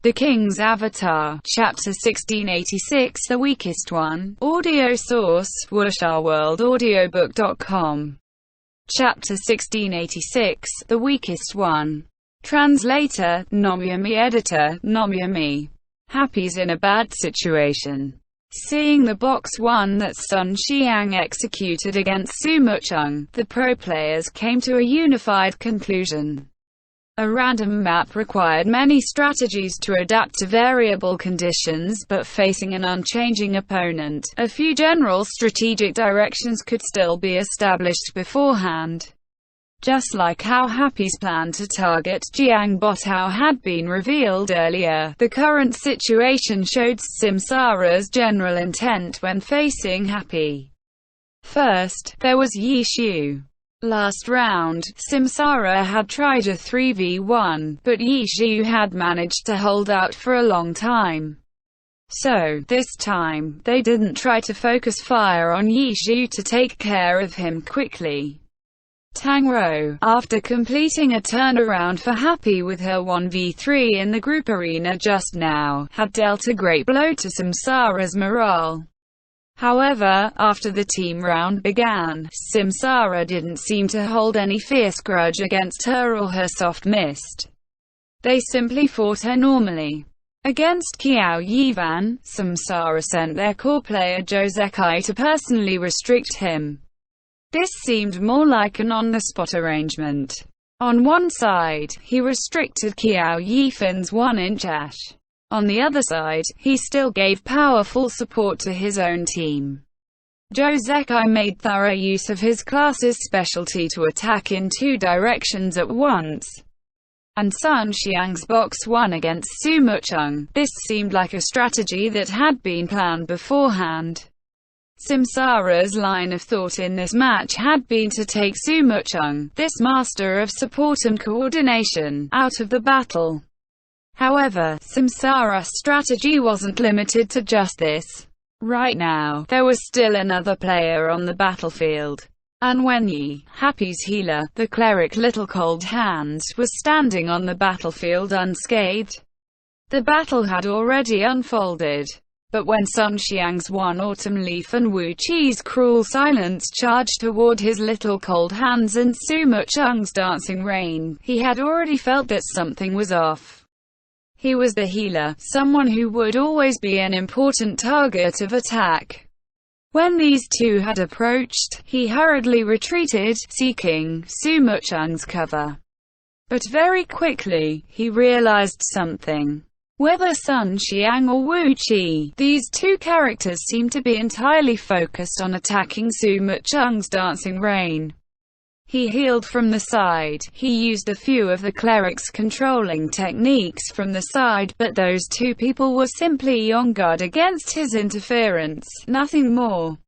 The King's Avatar, Chapter 1686, The Weakest One. Audio source, WursharWorldAudiobook.com. Chapter 1686, The Weakest One. Translator, Nomyami. Editor, Nomyami. Happy's in a bad situation. Seeing the box 1 that Sun Xiang executed against Su Mucheng, the pro players came to a unified conclusion. A random map required many strategies to adapt to variable conditions, but facing an unchanging opponent, a few general strategic directions could still be established beforehand. Just like how Happy's plan to target Jiang Botao had been revealed earlier, the current situation showed Samsara's general intent when facing Happy. First, there was Yi Xiu. Last round, Samsara had tried a 3v1, but Yi Xiu had managed to hold out for a long time. So, this time, they didn't try to focus fire on Yi Xiu to take care of him quickly. Tang Rou, after completing a turnaround for Happy with her 1v3 in the group arena just now, had dealt a great blow to Samsara's morale. However, after the team round began, Samsara didn't seem to hold any fierce grudge against her or her soft mist. They simply fought her normally. Against Qiao Yivan, Samsara sent their core player Zhou Zekai to personally restrict him. This seemed more like an on-the-spot arrangement. On one side, he restricted Qiao Yifan's 1-inch ash. On the other side, he still gave powerful support to his own team. Zhou Zekai made thorough use of his class's specialty to attack in two directions at once. And Sun Xiang's box 1 against Su Mucheng, this seemed like a strategy that had been planned beforehand. Samsara's line of thought in this match had been to take Su Mucheng, this master of support and coordination, out of the battle. However, Samsara's strategy wasn't limited to just this. Right now, there was still another player on the battlefield. And when Yi, Happy's healer, the cleric Little Cold Hands, was standing on the battlefield unscathed. The battle had already unfolded. But when Sun Xiang's 1 Autumn Leaf and Wu Qi's Cruel Silence charged toward his Little Cold Hands and Su Mucheng's Dancing Rain, he had already felt that something was off. He was the healer, someone who would always be an important target of attack. When these two had approached, he hurriedly retreated, seeking Su Mucheng's cover. But very quickly, he realized something. Whether Sun Xiang or Wu Qi, these two characters seemed to be entirely focused on attacking Su Mucheng's Dancing Rain. He healed from the side, he used a few of the cleric's controlling techniques from the side, but those two people were simply on guard against his interference, nothing more.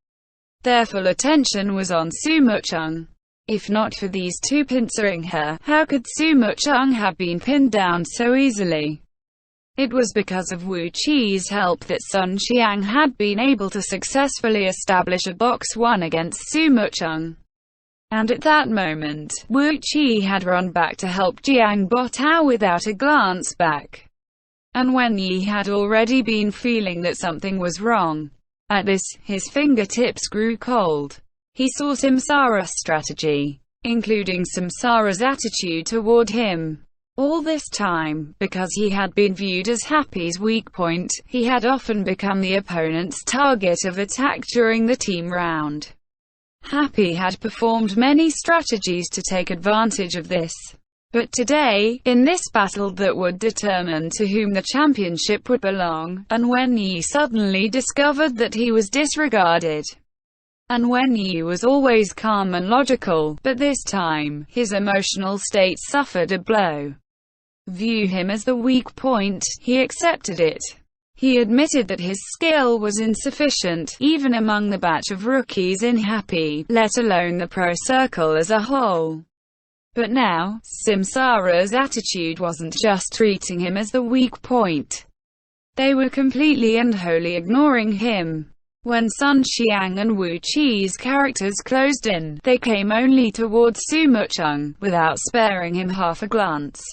Their full attention was on Su Mucheng. If not for these two pincering her, how could Su Mucheng have been pinned down so easily? It was because of Wu Qi's help that Sun Xiang had been able to successfully establish a box 1 against Su Mucheng. And at that moment, Wu Qi had run back to help Jiang Botao without a glance back. And when Yi had already been feeling that something was wrong. At this, his fingertips grew cold. He saw Samsara's strategy, including Samsara's attitude toward him. All this time, because he had been viewed as Happy's weak point, he had often become the opponent's target of attack during the team round. Happy had performed many strategies to take advantage of this. But today, in this battle that would determine to whom the championship would belong, and when Yi suddenly discovered that he was disregarded, and when Yi was always calm and logical, but this time, his emotional state suffered a blow. View him as the weak point, he accepted it. He admitted that his skill was insufficient, even among the batch of rookies in Happy, let alone the pro circle as a whole. But now, Samsara's attitude wasn't just treating him as the weak point. They were completely and wholly ignoring him. When Sun Xiang and Wu Qi's characters closed in, they came only towards Su Mucheng, without sparing him half a glance.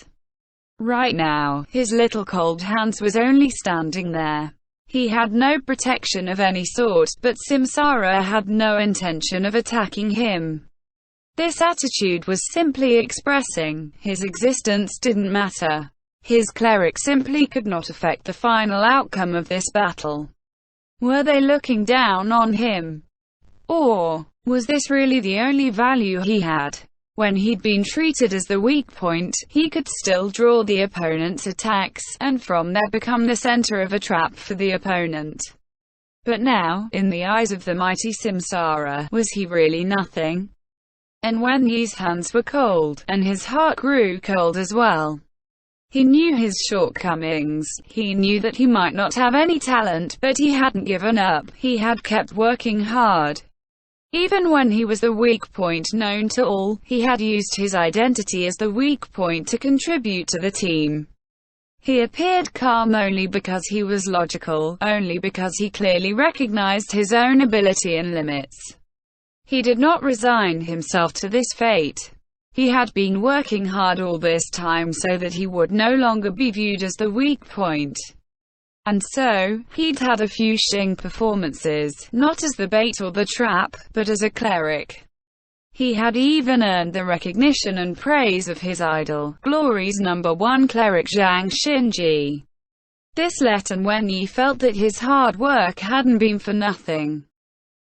Right now, his little cold hands was only standing there. He had no protection of any sort, but Samsara had no intention of attacking him. This attitude was simply expressing his existence didn't matter. His cleric simply could not affect the final outcome of this battle. Were they looking down on him? Or was this really the only value he had? When he'd been treated as the weak point, he could still draw the opponent's attacks, and from there become the center of a trap for the opponent. But now, in the eyes of the mighty Samsara, was he really nothing? And when Yi's hands were cold, and his heart grew cold as well. He knew his shortcomings, he knew that he might not have any talent, but he hadn't given up, he had kept working hard. Even when he was the weak point known to all, he had used his identity as the weak point to contribute to the team. He appeared calm only because he was logical, only because he clearly recognized his own ability and limits. He did not resign himself to this fate. He had been working hard all this time so that he would no longer be viewed as the weak point. And so, he'd had a few Xing performances, not as the bait or the trap, but as a cleric. He had even earned the recognition and praise of his idol, Glory's #1 cleric Zhang Xinji. This let Wen Yi felt that his hard work hadn't been for nothing.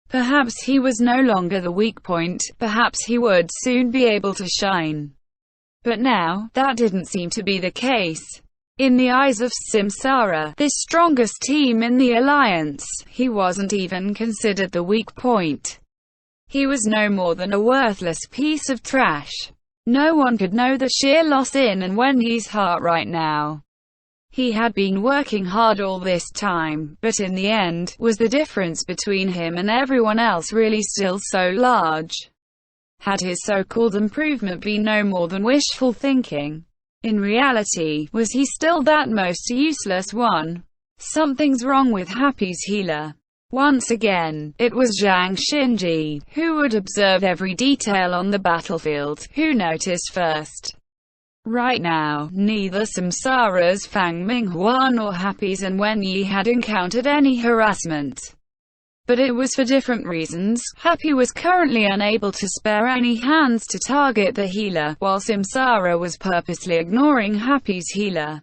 Perhaps he was no longer the weak point, perhaps he would soon be able to shine. But now, that didn't seem to be the case. In the eyes of Samsara, this strongest team in the alliance, he wasn't even considered the weak point. He was no more than a worthless piece of trash. No one could know the sheer loss in Wen Yi's heart right now. He had been working hard all this time, but in the end, was the difference between him and everyone else really still so large? Had his so-called improvement been no more than wishful thinking? In reality, was he still that most useless one? Something's wrong with Happy's healer. Once again, it was Zhang Xinji, who would observe every detail on the battlefield, who noticed first. Right now, neither Samsara's Fang Minghuan nor Happy's Wen Yi had encountered any harassment. But it was for different reasons. Happy was currently unable to spare any hands to target the healer, while Samsara was purposely ignoring Happy's healer.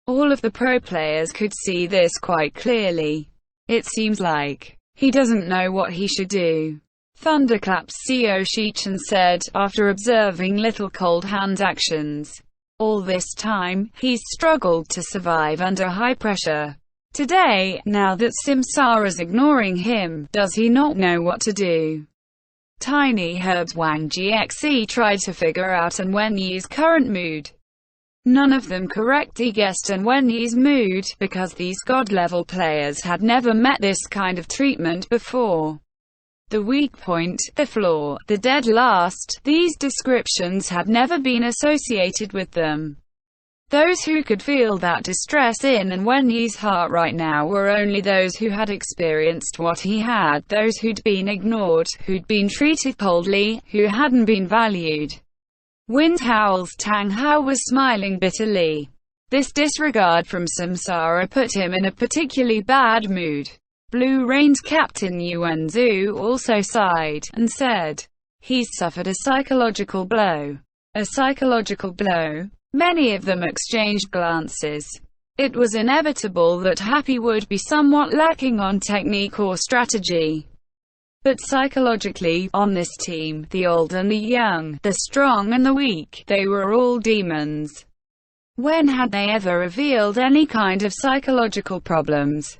All of the pro players could see this quite clearly. It seems like he doesn't know what he should do. Thunderclaps Co Shichen said, after observing Little Cold Hand's actions. All this time, he's struggled to survive under high pressure. Today, now that Samsara's ignoring him, does he not know what to do? Tiny Herb's Wang Gxe tried to figure out Wen Yi's current mood. None of them correctly guessed Wen Yi's mood, because these god-level players had never met this kind of treatment before. The weak point, the flaw, the dead last, these descriptions had never been associated with them. Those who could feel that distress in Wen Yi's heart right now were only those who had experienced what he had, those who'd been ignored, who'd been treated coldly, who hadn't been valued. Wind Howl's Tang Hao was smiling bitterly. This disregard from Samsara put him in a particularly bad mood. Blue Rain's Captain Yuanzhu also sighed, and said, "He's suffered a psychological blow." A psychological blow? Many of them exchanged glances. It was inevitable that Happy would be somewhat lacking on technique or strategy. But psychologically, on this team, the old and the young, the strong and the weak, they were all demons. When had they ever revealed any kind of psychological problems?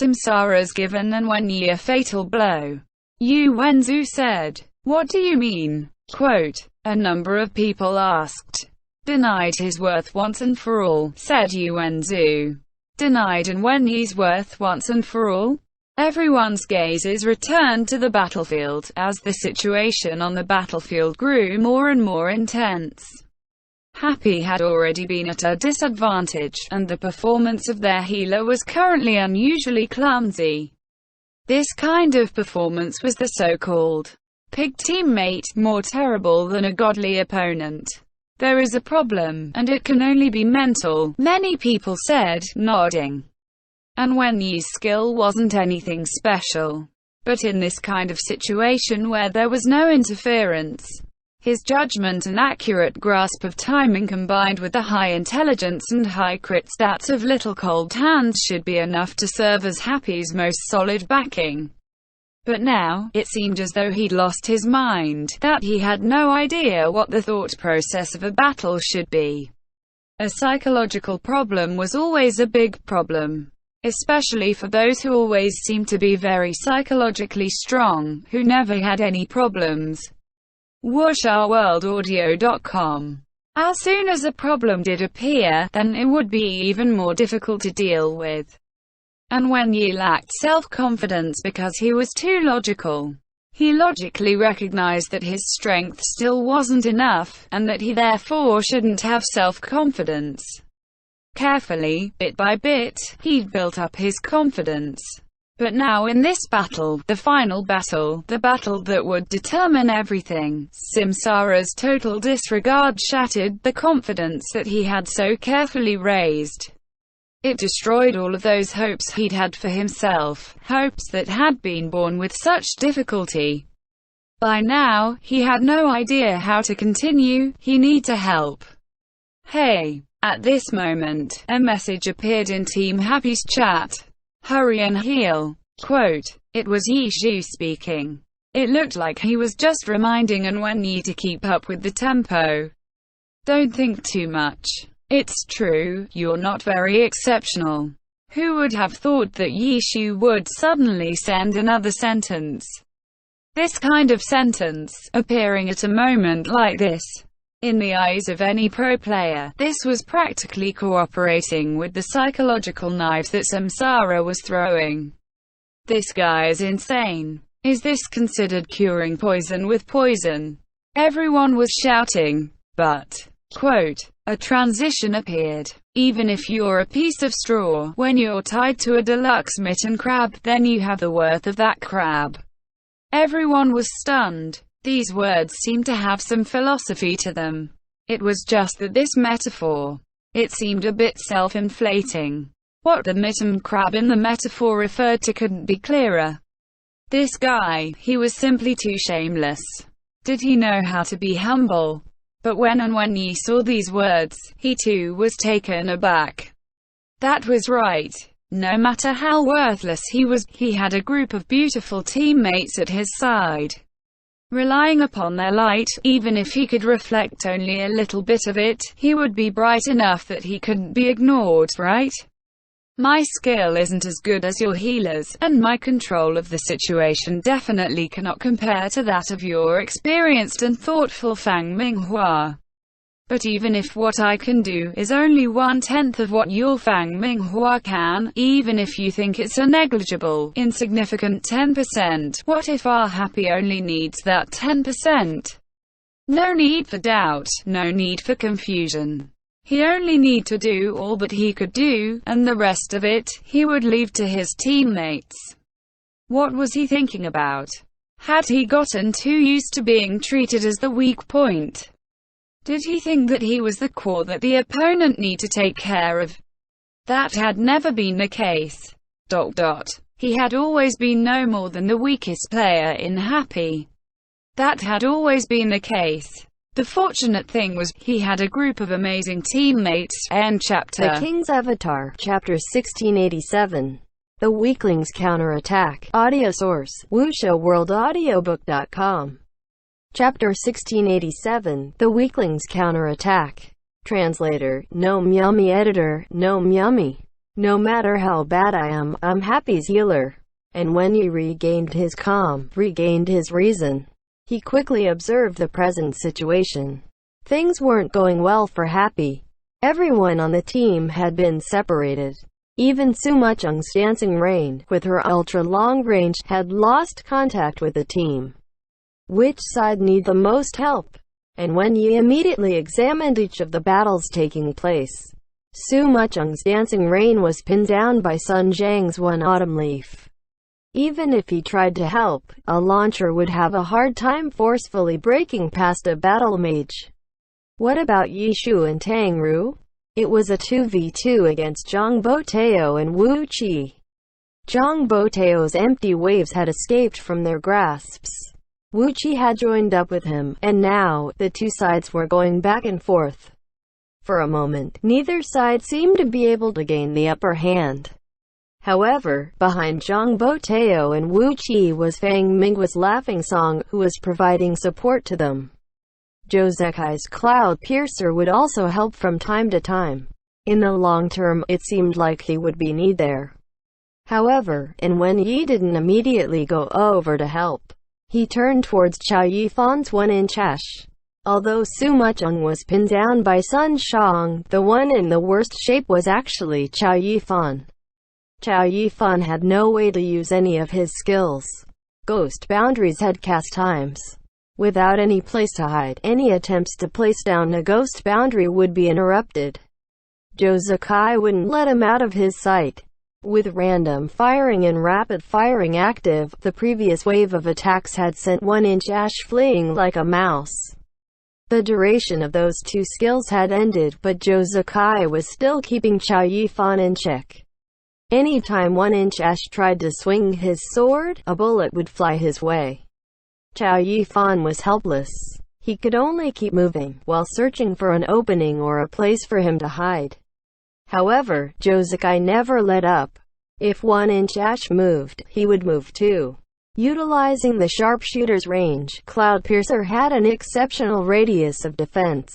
Samsara's given Wen Yi a fatal blow. Yuanzhu said, "What do you mean?" Quote, "A number of people asked. Denied his worth once and for all," said Yuanzhu. Denied Wen Yi's worth once and for all? Everyone's gazes returned to the battlefield, as the situation on the battlefield grew more and more intense. Happy had already been at a disadvantage, and the performance of their healer was currently unusually clumsy. This kind of performance was the so-called pig teammate, more terrible than a godly opponent. There is a problem, and it can only be mental, many people said, nodding. And Wen Yi's skill wasn't anything special. But in this kind of situation where there was no interference, his judgment and accurate grasp of timing combined with the high intelligence and high crit stats of little cold hands should be enough to serve as Happy's most solid backing. But now, it seemed as though he'd lost his mind, that he had no idea what the thought process of a battle should be. A psychological problem was always a big problem. Especially for those who always seemed to be very psychologically strong, who never had any problems. WuxaWorldAudio.com. As soon as a problem did appear, then it would be even more difficult to deal with. And Wen Yi lacked self-confidence because he was too logical. He logically recognized that his strength still wasn't enough, and that he therefore shouldn't have self-confidence. Carefully, bit by bit, he'd built up his confidence. But now in this battle, the final battle, the battle that would determine everything, Samsara's total disregard shattered the confidence that he had so carefully raised. It destroyed all of those hopes he'd had for himself, hopes that had been born with such difficulty. By now, he had no idea how to continue, he needed help. Hey! At this moment, a message appeared in Team Happy's chat. Hurry and heal. Quote, it was Yi Shu speaking. It looked like he was just reminding Wen Yi to keep up with the tempo. Don't think too much. It's true, you're not very exceptional. Who would have thought that Yi Shu would suddenly send another sentence? This kind of sentence, appearing at a moment like this. In the eyes of any pro player, this was practically cooperating with the psychological knives that Samsara was throwing. This guy is insane. Is this considered curing poison with poison? Everyone was shouting, but, quote, a transition appeared. Even if you're a piece of straw, when you're tied to a deluxe mitten crab, then you have the worth of that crab. Everyone was stunned. These words seemed to have some philosophy to them. It was just that this metaphor, it seemed a bit self-inflating. What the mitten crab in the metaphor referred to couldn't be clearer. This guy, he was simply too shameless. Did he know how to be humble? But when Yi saw these words, he too was taken aback. That was right. No matter how worthless he was, he had a group of beautiful teammates at his side. Relying upon their light, even if he could reflect only a little bit of it, he would be bright enough that he couldn't be ignored, right? My skill isn't as good as your healer's, and my control of the situation definitely cannot compare to that of your experienced and thoughtful Fang Minghua. But even if what I can do is only 1/10 of what your Fang Minghua can, even if you think it's a negligible, insignificant 10%, what if our Happy only needs that 10%? No need for doubt, no need for confusion. He only need to do all that he could do, and the rest of it, he would leave to his teammates. What was he thinking about? Had he gotten too used to being treated as the weak point? Did he think that he was the core that the opponent need to take care of? That had never been the case. He had always been no more than the weakest player in Happy. That had always been the case. The fortunate thing was, he had a group of amazing teammates. End chapter. The King's Avatar, Chapter 1687. The Weakling's Counterattack. Audio source, WuxaWorldAudiobook.com. Chapter 1687, The Weakling's Counterattack. Translator, Gnome Yummy. Editor, Gnome Yummy. No matter how bad I am, I'm Happy's healer. And when he regained his calm, regained his reason, he quickly observed the present situation. Things weren't going well for Happy. Everyone on the team had been separated. Even Suma Chung's Dancing Rain, with her ultra-long range, had lost contact with the team. Which side need the most help? And when Yi immediately examined each of the battles taking place, Suma Chung's Dancing Rain was pinned down by Sun Zhang's One Autumn Leaf. Even if he tried to help, a launcher would have a hard time forcefully breaking past a battle mage. What about Yishu and Tang Ru? It was a 2v2 against Zhang Boteo and Wu Qi. Zhang Boteo's empty waves had escaped from their grasps. Wu Qi had joined up with him, and now, the two sides were going back and forth. For a moment, neither side seemed to be able to gain the upper hand. However, behind Zhang Boteo and Wu Qi was Fang Minggua's laughing song, who was providing support to them. Zhou Zekai's Cloud Piercer would also help from time to time. In the long term, it seemed like he would be needed there. However, and when Yi didn't immediately go over to help, he turned towards Chao Yifan's 1-inch ash. Although Su Mucheng was pinned down by Sun Shang, the one in the worst shape was actually Chao Yifan. Chao Yifan had no way to use any of his skills. Ghost boundaries had cast times. Without any place to hide, any attempts to place down a ghost boundary would be interrupted. Zhou Zekai wouldn't let him out of his sight. With random firing and rapid firing active, the previous wave of attacks had sent 1-inch ash fleeing like a mouse. The duration of those two skills had ended, but Zhou Zekai was still keeping Chao Yifan in check. Anytime 1-inch ash tried to swing his sword, a bullet would fly his way. Chao Yifan was helpless. He could only keep moving, while searching for an opening or a place for him to hide. However, Zhou Zekai never let up. If 1-inch ash moved, he would move too. Utilizing the sharpshooter's range, Cloud Piercer had an exceptional radius of defense.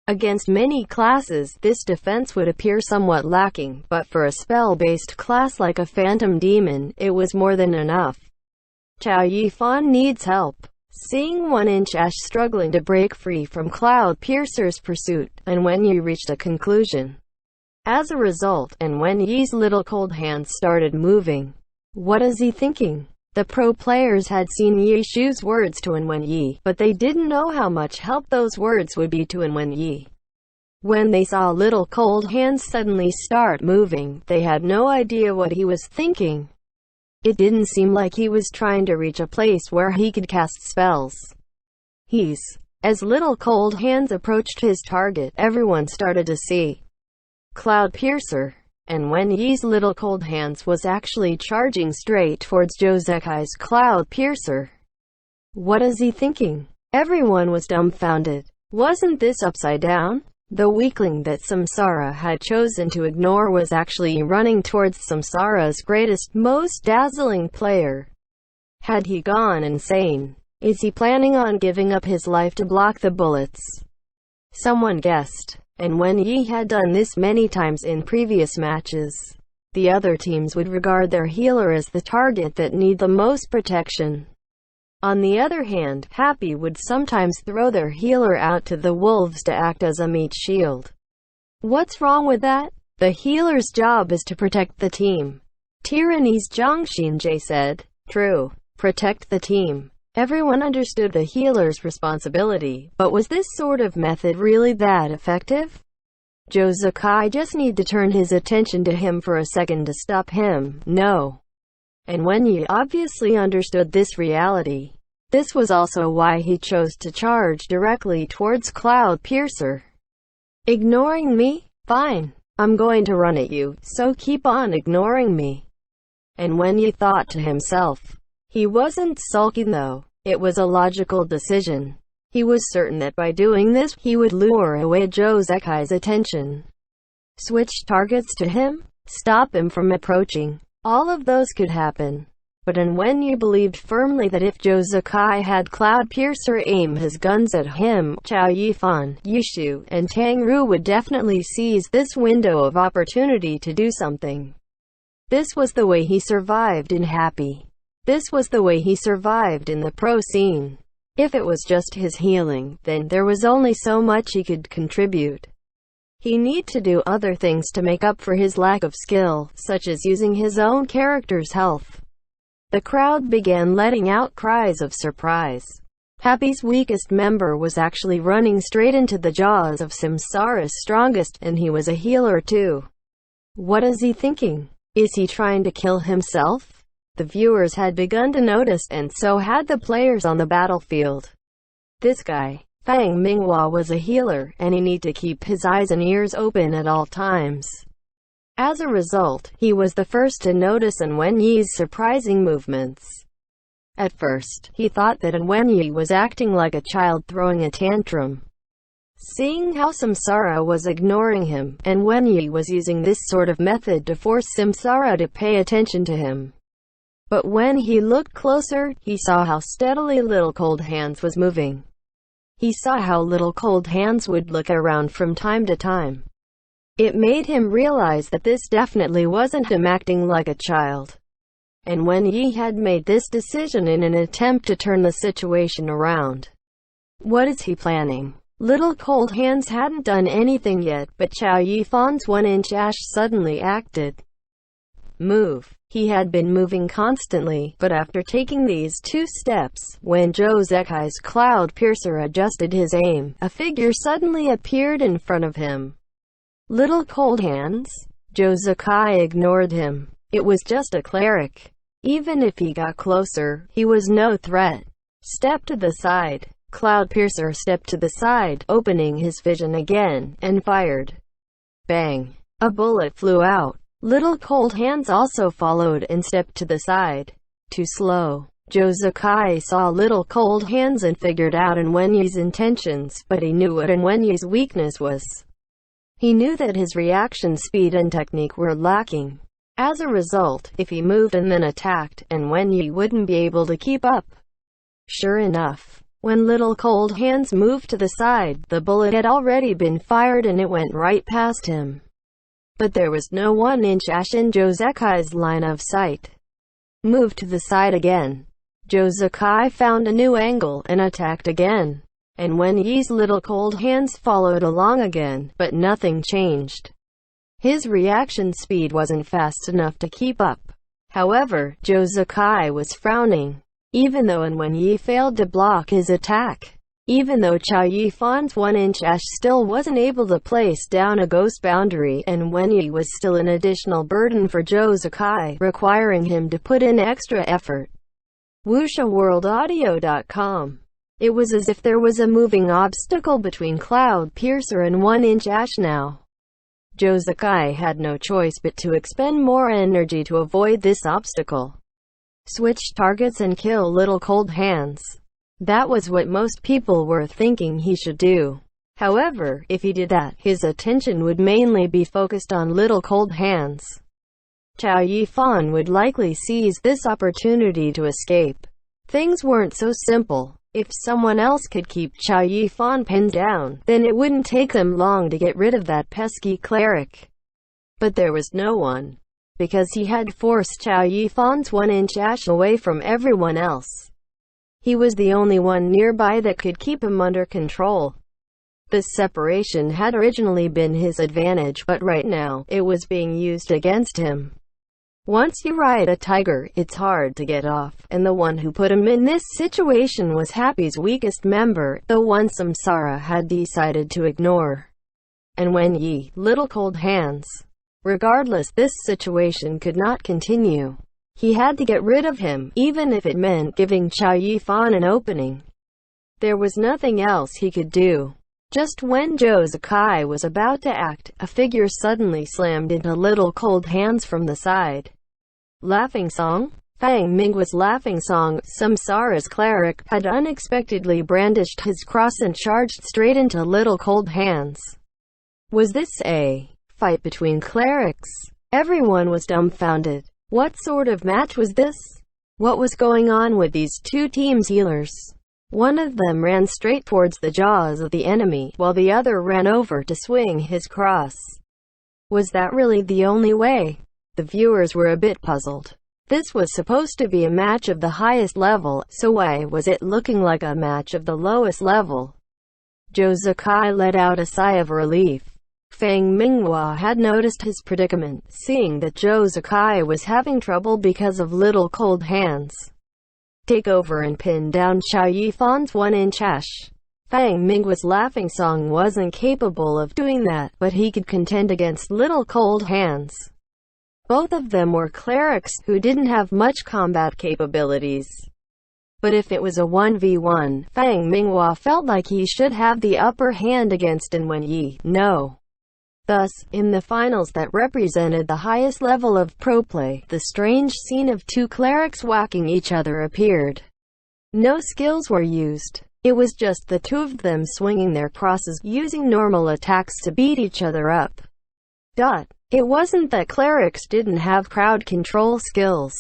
Against many classes, this defense would appear somewhat lacking, but for a spell-based class like a Phantom Demon, it was more than enough. Chao Yifan needs help. Seeing 1-inch ash struggling to break free from Cloud Piercer's pursuit, and when Yi reached a conclusion. As a result, and when Yi's little cold hands started moving. What is he thinking? The pro players had seen Yishu's words to Wen Yi, but they didn't know how much help those words would be to Wen Yi. When they saw little cold hands suddenly start moving, they had no idea what he was thinking. It didn't seem like he was trying to reach a place where he could cast spells. As little cold hands approached his target, everyone started to see Cloud Piercer. And when Yi's little cold hands was actually charging straight towards Zhou Zekai's Cloud Piercer. What is he thinking? Everyone was dumbfounded. Wasn't this upside down? The weakling that Samsara had chosen to ignore was actually running towards Samsara's greatest, most dazzling player. Had he gone insane? Is he planning on giving up his life to block the bullets? Someone guessed. And when Yi had done this many times in previous matches, the other teams would regard their healer as the target that need the most protection. On the other hand, Happy would sometimes throw their healer out to the wolves to act as a meat shield. What's wrong with that? The healer's job is to protect the team. Tyranny's Zhang Xinjie said. True. Protect the team. Everyone understood the healer's responsibility, but was this sort of method really that effective? Zhou Zekai just need to turn his attention to him for a second to stop him, no. And Wen Yi obviously understood this reality. This was also why he chose to charge directly towards Cloud Piercer. Ignoring me? Fine. I'm going to run at you, so keep on ignoring me. And Wen Yi thought to himself. He wasn't sulking though. It was a logical decision. He was certain that by doing this, he would lure away Zhou Zekai's attention. Switch targets to him? Stop him from approaching. All of those could happen. But Wen Yi believed firmly that if Zhou Zekai had Cloud Piercer aim his guns at him, Chao Yifan, Yishu, and Tang Ru would definitely seize this window of opportunity to do something. This was the way he survived in Happy. This was the way he survived in the pro scene. If it was just his healing, then there was only so much he could contribute. He needed to do other things to make up for his lack of skill, such as using his own character's health. The crowd began letting out cries of surprise. Happy's weakest member was actually running straight into the jaws of Samsara's strongest, and he was a healer too. What is he thinking? Is he trying to kill himself? The viewers had begun to notice, and so had the players on the battlefield. This guy. Fang Minghua was a healer, and he needed to keep his eyes and ears open at all times. As a result, he was the first to notice An Wenyi's surprising movements. At first, he thought that An Wenyi was acting like a child throwing a tantrum. Seeing how Samsara was ignoring him, An Wenyi was using this sort of method to force Samsara to pay attention to him. But when he looked closer, he saw how steadily Little Cold Hands was moving. He saw how Little Cold Hands would look around from time to time. It made him realize that this definitely wasn't him acting like a child. And when he had made this decision in an attempt to turn the situation around. What is he planning? Little Cold Hands hadn't done anything yet, but Chow Yifan's 1-inch ash suddenly acted. Move. He had been moving constantly, but after taking these 2 steps, when Zhou Zekai's Cloud Piercer adjusted his aim, a figure suddenly appeared in front of him. Little Cold Hands? Zhou Zekai ignored him. It was just a cleric. Even if he got closer, he was no threat. Step to the side. Cloud Piercer stepped to the side, opening his vision again, and fired. Bang! A bullet flew out. Little Cold Hands also followed and stepped to the side. Too slow. Zhou Zekai saw Little Cold Hands and figured out An Wenyi's intentions, but he knew what An Wenyi's weakness was. He knew that his reaction speed and technique were lacking. As a result, if he moved and then attacked, An Wenyi wouldn't be able to keep up. Sure enough, when Little Cold Hands moved to the side, the bullet had already been fired and it went right past him. But there was no 1-inch ash in Zhou Zekai's line of sight. Moved to the side again. Zhou Zekai found a new angle and attacked again. And Wenyi's Little Cold Hands followed along again, but nothing changed. His reaction speed wasn't fast enough to keep up. However, Zhou Zekai was frowning. Even though An Wenyi failed to block his attack. Even though Chow Yifan's 1-inch ash still wasn't able to place down a ghost boundary, An Wenyi was still an additional burden for Zhou Zekai, requiring him to put in extra effort. WuxaWorldAudio.com. It was as if there was a moving obstacle between Cloud Piercer and 1-inch ash now. Zhou Zekai had no choice but to expend more energy to avoid this obstacle. Switch targets and kill Little Cold Hands. That was what most people were thinking he should do. However, if he did that, his attention would mainly be focused on Little Cold Hands. Chow Yifan would likely seize this opportunity to escape. Things weren't so simple. If someone else could keep Chow Yifan pinned down, then it wouldn't take them long to get rid of that pesky cleric. But there was no one. Because he had forced Chow Yifan's 1-inch ash away from everyone else. He was the only one nearby that could keep him under control. This separation had originally been his advantage, but right now, it was being used against him. Once you ride a tiger, it's hard to get off, and the one who put him in this situation was Happy's weakest member, the one Samsara had decided to ignore. An Wenyi, Little Cold Hands. Regardless, this situation could not continue. He had to get rid of him, even if it meant giving Chow Yifan an opening. There was nothing else he could do. Just when Zhou Zekai was about to act, a figure suddenly slammed into Little Cold Hands from the side. Laughing Song? Fang Minghua's Laughing Song, Samsara's cleric, had unexpectedly brandished his cross and charged straight into Little Cold Hands. Was this a fight between clerics? Everyone was dumbfounded. What sort of match was this? What was going on with these two teams' healers? One of them ran straight towards the jaws of the enemy, while the other ran over to swing his cross. Was that really the only way? The viewers were a bit puzzled. This was supposed to be a match of the highest level, so why was it looking like a match of the lowest level? Zhou Zekai let out a sigh of relief. Fang Minghua had noticed his predicament, seeing that Zhou Zekai was having trouble because of Little Cold Hands. Take over and pin down Chow Yifan's 1-inch ash. Fang Minghua's Laughing Song wasn't capable of doing that, but he could contend against Little Cold Hands. Both of them were clerics who didn't have much combat capabilities. But if it was a 1v1, Fang Minghua felt like he should have the upper hand against An Wenyi. No. Thus, in the finals that represented the highest level of pro play, the strange scene of two clerics whacking each other appeared. No skills were used. It was just the two of them swinging their crosses, using normal attacks to beat each other up. It wasn't that clerics didn't have crowd control skills.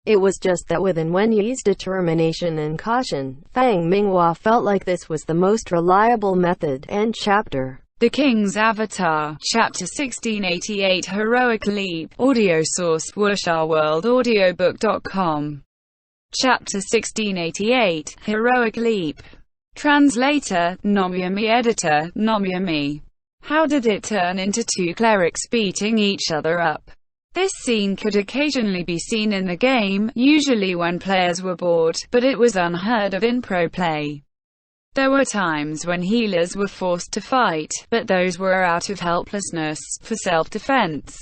It was just that with An Wenyi's determination and caution, Fang Minghua felt like this was the most reliable method. End chapter. The King's Avatar, Chapter 1688 Heroic Leap, audio source wuxia-world-audiobook.com. Chapter 1688, Heroic Leap. Translator, Nomyami. Editor, Nomyami. How did it turn into two clerics beating each other up? This scene could occasionally be seen in the game, usually when players were bored, but it was unheard of in pro play. There were times when healers were forced to fight, but those were out of helplessness, for self-defense.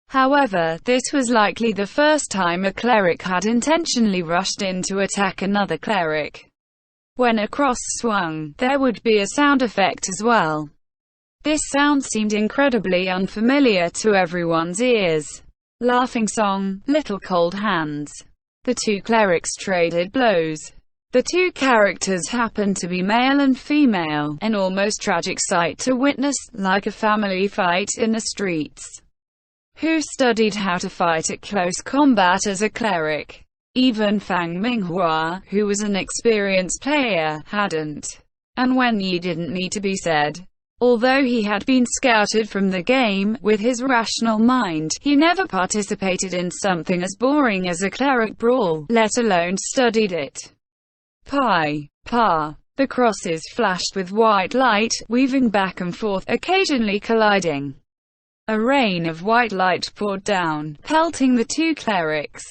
However, this was likely the first time a cleric had intentionally rushed in to attack another cleric. When a cross swung, there would be a sound effect as well. This sound seemed incredibly unfamiliar to everyone's ears. Laughing Song, Little Cold Hands. The two clerics traded blows. The two characters happened to be male and female, an almost tragic sight to witness, like a family fight in the streets. Who studied how to fight at close combat as a cleric? Even Fang Minghua, who was an experienced player, hadn't. And Wenyi didn't need to be said. Although he had been scouted from the game, with his rational mind, he never participated in something as boring as a cleric brawl, let alone studied it. The crosses flashed with white light, weaving back and forth, occasionally colliding. A rain of white light poured down, pelting the two clerics.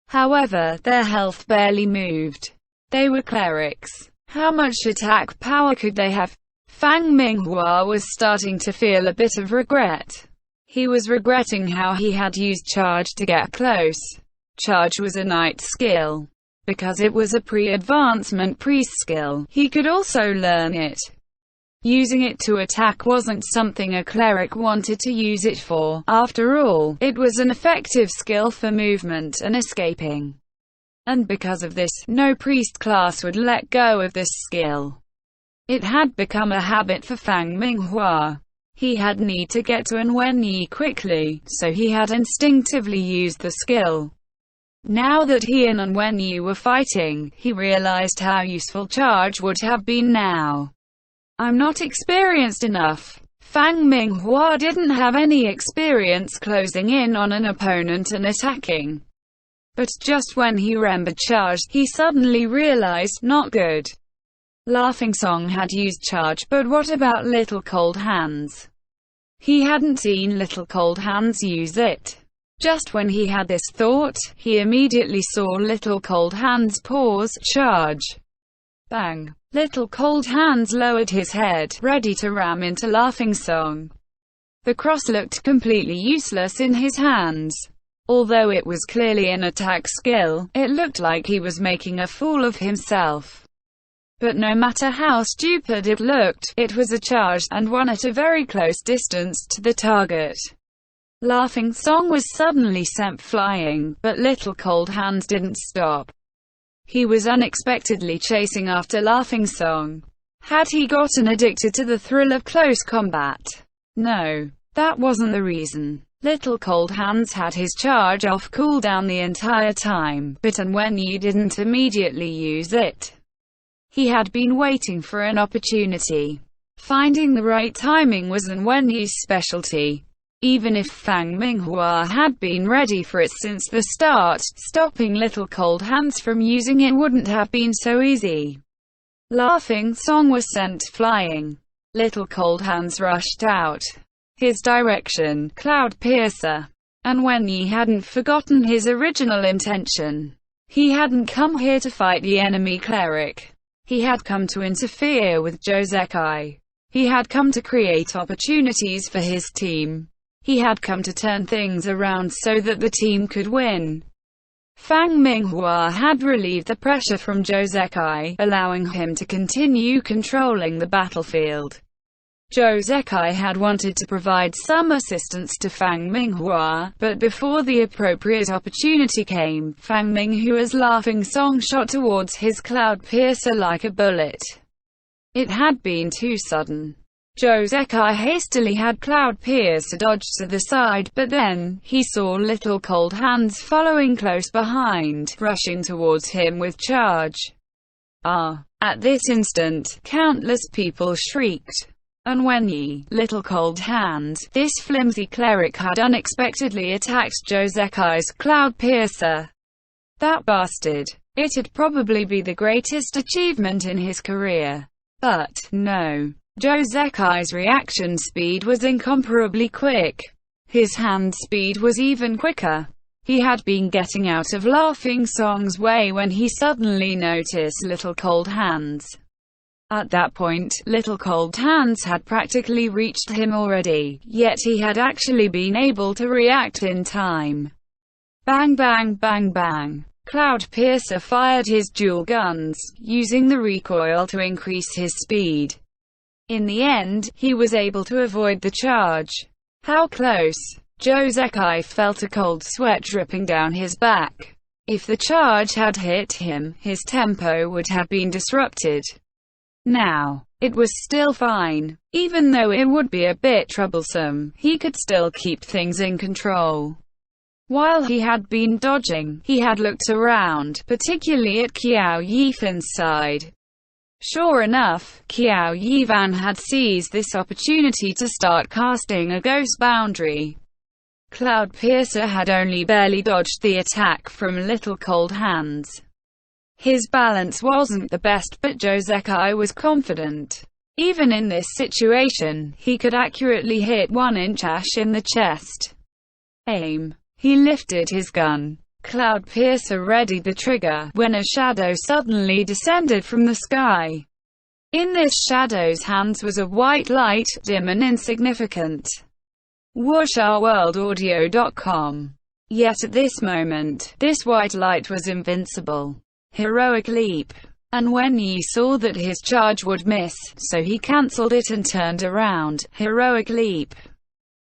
However, their health barely moved. They were clerics. How much attack power could they have? Fang Minghua was starting to feel a bit of regret. He was regretting how he had used Charge to get close. Charge was a knight skill. Because it was a pre-advancement priest skill, he could also learn it. Using it to attack wasn't something a cleric wanted to use it for. After all, it was an effective skill for movement and escaping. And because of this, no priest class would let go of this skill. It had become a habit for Fang Minghua. He had need to get to An Wenyi quickly, so he had instinctively used the skill. Now that he and An Wenyi were fighting, he realized how useful Charge would have been now. I'm not experienced enough. Fang Minghua didn't have any experience closing in on an opponent and attacking. But just when he remembered Charge, he suddenly realized, not good. Laughing Song had used Charge, but what about Little Cold Hands? He hadn't seen Little Cold Hands use it. Just when he had this thought, he immediately saw Little Cold Hands pause, Charge. Bang! Little Cold Hands lowered his head, ready to ram into Laughing Song. The cross looked completely useless in his hands. Although it was clearly an attack skill, it looked like he was making a fool of himself. But no matter how stupid it looked, it was a charge, and one at a very close distance to the target. Laughing Song was suddenly sent flying, but Little Cold Hands didn't stop. He was unexpectedly chasing after Laughing Song. Had he gotten addicted to the thrill of close combat? No. That wasn't the reason. Little Cold Hands had his charge off cooldown the entire time, but An Wenyi didn't immediately use it. He had been waiting for an opportunity. Finding the right timing was An Wenyi's specialty. Even if Fang Minghua had been ready for it since the start, stopping Little Cold Hands from using it wouldn't have been so easy. Laughing Song was sent flying. Little Cold Hands rushed out. His direction, Cloud Piercer. An Wenyi hadn't forgotten his original intention. He hadn't come here to fight the enemy cleric. He had come to interfere with Josekai. He had come to create opportunities for his team. He had come to turn things around so that the team could win. Fang Minghua had relieved the pressure from Zhou Zekai, allowing him to continue controlling the battlefield. Zhou Zekai had wanted to provide some assistance to Fang Minghua, but before the appropriate opportunity came, Fang Minghua's laughing song shot towards his cloud piercer like a bullet. It had been too sudden. Zhou Zekai hastily had Cloud Piercer dodged to the side, but then, he saw Little Cold Hands following close behind, rushing towards him with charge. Ah! At this instant, countless people shrieked. And when Little Cold Hands, this flimsy cleric had unexpectedly attacked Zhou Zekai's Cloud Piercer. That bastard! It'd probably be the greatest achievement in his career. But, no. Zhou Zekai's reaction speed was incomparably quick. His hand speed was even quicker. He had been getting out of Laughing Song's way when he suddenly noticed Little Cold Hands. At that point, Little Cold Hands had practically reached him already, yet he had actually been able to react in time. Bang bang bang bang. Cloud Piercer fired his dual guns, using the recoil to increase his speed. In the end, he was able to avoid the charge. How close! Zhou Zekai felt a cold sweat dripping down his back. If the charge had hit him, his tempo would have been disrupted. Now, it was still fine. Even though it would be a bit troublesome, he could still keep things in control. While he had been dodging, he had looked around, particularly at Qiao Yifan's side. Sure enough, Qiao Yifan had seized this opportunity to start casting a ghost boundary. Cloud Piercer had only barely dodged the attack from Little Cold Hands. His balance wasn't the best, but Zhou Zekai was confident. Even in this situation, he could accurately hit 1-inch Ash in the chest. Aim. He lifted his gun. Cloud Piercer readied the trigger, when a shadow suddenly descended from the sky. In this shadow's hands was a white light, dim and insignificant. WuxaWorldAudio.com. Yet at this moment, this white light was invincible. Heroic leap. And when Yi saw that his charge would miss, so he cancelled it and turned around. Heroic leap.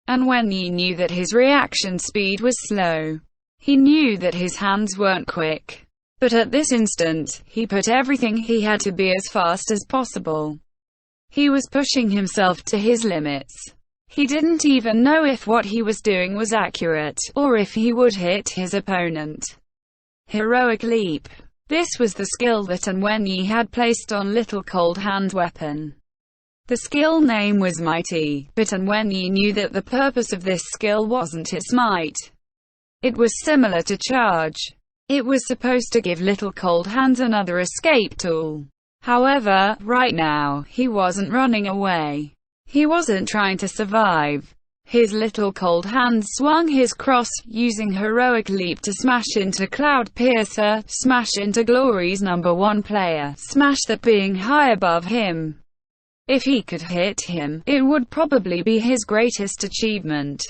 And when Yi knew that his reaction speed was slow, he knew that his hands weren't quick. But at this instant, he put everything he had to be as fast as possible. He was pushing himself to his limits. He didn't even know if what he was doing was accurate, or if he would hit his opponent. Heroic leap. This was the skill that An Wenyi had placed on Little Cold Hand's weapon. The skill name was Mighty, but An Wenyi knew that the purpose of this skill wasn't its might. It was similar to charge. It was supposed to give Little Cold Hands another escape tool. However, right now, he wasn't running away. He wasn't trying to survive. His Little Cold Hands swung his cross, using Heroic Leap to smash into Cloud Piercer, smash into Glory's #1 player, smash that being high above him. If he could hit him, it would probably be his greatest achievement.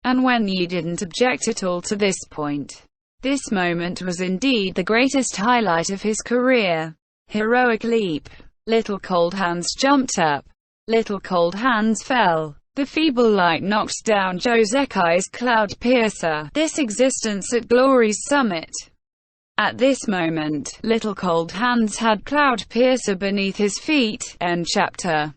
And Wenyi didn't object at all to this point. This moment was indeed the greatest highlight of his career. Heroic leap. Little Cold Hands jumped up. Little Cold Hands fell. The feeble light knocked down Zhou Zekai's Cloud Piercer, this existence at Glory's summit. At this moment, Little Cold Hands had Cloud Piercer beneath his feet. End chapter.